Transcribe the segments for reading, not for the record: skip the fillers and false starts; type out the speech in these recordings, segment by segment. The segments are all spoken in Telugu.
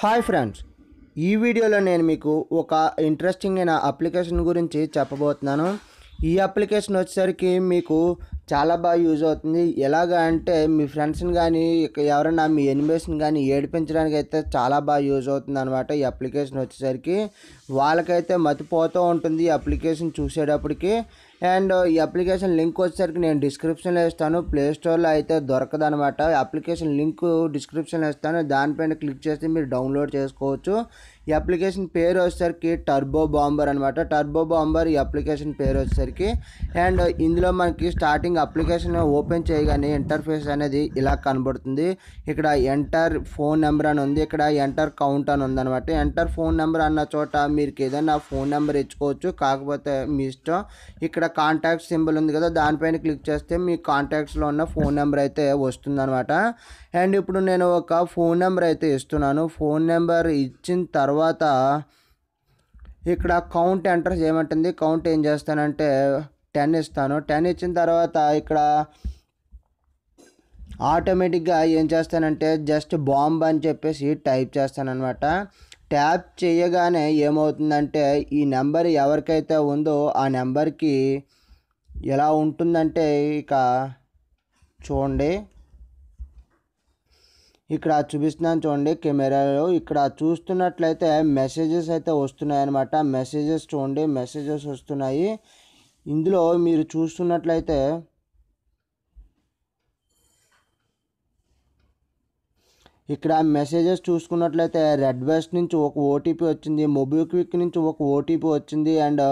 హాయ్ ఫ్రెండ్స్, ఈ వీడియోలో నేను మీకు ఒక ఇంట్రెస్టింగ్ అయిన అప్లికేషన్ గురించి చెప్పబోతున్నాను. ఈ అప్లికేషన్ వచ్చేసరికి మీకు చాలా బాగా యూజ్ అవుతుంది. ఎలాగా అంటే మీ ఫ్రెండ్స్ని కానీ ఎవరైనా మీ ఎనిమీస్ని కానీ ఏడిపించడానికి అయితే చాలా బాగా యూజ్ అవుతుంది అనమాట. ఈ అప్లికేషన్ వచ్చేసరికి వాళ్ళకైతే మతిపోతూ ఉంటుంది ఈ అప్లికేషన్ చూసేటప్పటికి. అండ్ ఈ అప్లికేషన్ లింక్ వచ్చేసరికి నేను డిస్క్రిప్షన్లో ఇస్తాను. ప్లే స్టోర్లో అయితే దొరకదు అనమాట. అప్లికేషన్ లింక్ డిస్క్రిప్షన్లో ఇస్తాను, దానిపైన క్లిక్ చేసి మీరు డౌన్లోడ్ చేసుకోవచ్చు. ఈ అప్లికేషన్ పేరు వచ్చేసరికి టర్బో బాంబర్ అనమాట. టర్బో బాంబర్ ఈ అప్లికేషన్ పేరు వచ్చేసరికి. అండ్ ఇందులో మనకి స్టార్టింగ్ అప్లికేషన్ ఓపెన్ చేయగానే ఇంటర్ఫేస్ అనేది ఇలా కనబడుతుంది. ఇక్కడ ఎంటర్ ఫోన్ నెంబర్ అని ఉంది, ఇక్కడ ఎంటర్ కౌంట్ అని ఉంది అనమాట. ఎంటర్ ఫోన్ నెంబర్ అన్న చోట మీరు ఏదైనా ఫోన్ నెంబర్ ఇచ్చుకోవచ్చు, కాకపోతే మీ ఇష్టం. ఇక్కడ కాంటాక్ట్ సింబల్ ఉంది కదా, దానిపైన క్లిక్ చేస్తే మీ కాంటాక్ట్స్లో ఉన్న ఫోన్ నెంబర్ అయితే వస్తుంది అనమాట. అండ్ ఇప్పుడు నేను ఒక ఫోన్ నెంబర్ అయితే ఇస్తున్నాను. ఫోన్ నెంబర్ ఇచ్చిన తర్వాత ఇక్కడ కౌంట్ ఎంటర్ చేయమంటుంది. కౌంట్ ఏం చేస్తానంటే 10 ఇస్తాను. 10 ఇచ్చిన తర్వాత ఇక్కడ ఆటోమేటిక్గా ఏం చేస్తానంటే జస్ట్ బాంబ్ అని చెప్పేసి టైప్ చేస్తాను అనమాట. ట్యాప్ చేయగానే ఏమవుతుందంటే ఈ నెంబర్ ఎవరికైతే ఉందో ఆ నెంబర్కి ఎలా ఉంటుందంటే ఇక చూడండి, ఇక్కడ చూపిస్తున్నాను చూడండి కెమెరాలో. ఇక్కడ చూస్తున్నట్లయితే మెసేజెస్ అయితే వస్తున్నాయి అన్నమాట. మెసేజెస్ చూడండి, మెసేజెస్ వస్తున్నాయి. ఇందులో మీరు చూస్తున్నట్లయితే ఇక్కడ మెసేజెస్ చూసుకున్నట్లయితే రెడ్ వెస్ట్ నుంచి ఒక ఓటీపీ వచ్చింది, మొబిక్విక్ నుంచి ఒక ఓటీపీ వచ్చింది, అండ్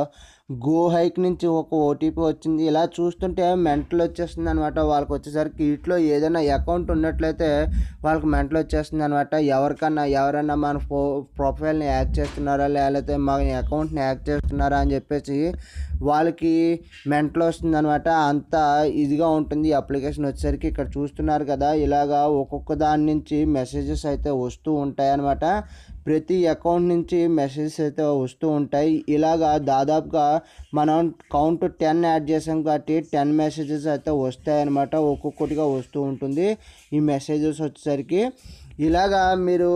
గో హైక్ నుంచి ఒక ఓటీపీ వచ్చింది. ఇలా చూస్తుంటే మెంటల్ వచ్చేస్తుంది అనమాట. వాళ్ళకి వచ్చేసరికి వీటిలో ఏదైనా అకౌంట్ ఉన్నట్లయితే వాళ్ళకి మెంటల్ వచ్చేస్తుంది అనమాట. ఎవరైనా మన ప్రొఫైల్ని హ్యాక్ చేస్తున్నారా లేకపోతే మన అకౌంట్ని హ్యాక్ చేస్తున్నారా అని చెప్పేసి వాళ్ళకి మెంటల్ వస్తుంది అనమాట. అంత ఇదిగా ఉంటుంది ఈ అప్లికేషన్ వచ్చేసరికి. ఇక్కడ చూస్తున్నారు కదా, ఇలాగా ఒక్కొక్క దాని నుంచి మెసేజెస్ అయితే వస్తూ ఉంటాయి అన్నమాట. ప్రతి అకౌంట్ నుంచి మెసేజెస్ అయితే వస్తూ ఉంటాయి. ఇలాగా దాదాపుగా మనం కౌంట్ 10 యాడ్ చేసాం కాబట్టి 10 మెసేజెస్ అయితే వస్తాయన్నమాట. ఒక్కొక్కటిగా వస్తూ ఉంటుంది ఈ మెసేజెస్ వచ్చేసరికి. ఇలాగా మీరు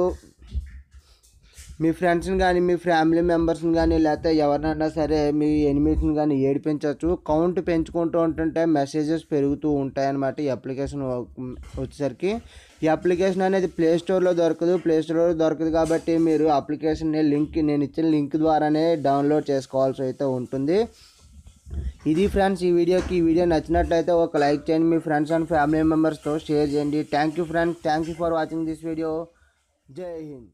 మీ ఫ్రెండ్స్ని కానీ మీ ఫ్యామిలీ మెంబర్స్ని కానీ లేకపోతే ఎవరినైనా సరే మీ ఎనిమీస్ని కానీ ఏడిపించవచ్చు. కౌంట్ పెంచుకుంటూ ఉంటుంటే మెసేజెస్ పెరుగుతూ ఉంటాయి అన్నమాట ఈ అప్లికేషన్ వచ్చేసరికి. ఈ అప్లికేషన్ అనేది ప్లే స్టోర్లో దొరకదు కాబట్టి మీరు అప్లికేషన్ని నేను ఇచ్చిన లింక్ ద్వారానే డౌన్లోడ్ చేసుకోవాల్సి అయితే ఉంటుంది. ఇది ఫ్రెండ్స్ ఈ వీడియో నచ్చినట్లయితే ఒక లైక్ చేయండి, మీ ఫ్రెండ్స్ అండ్ ఫ్యామిలీ మెంబర్స్తో షేర్ చేయండి. Thank you friends, thank you for watching this video. జై హింద్.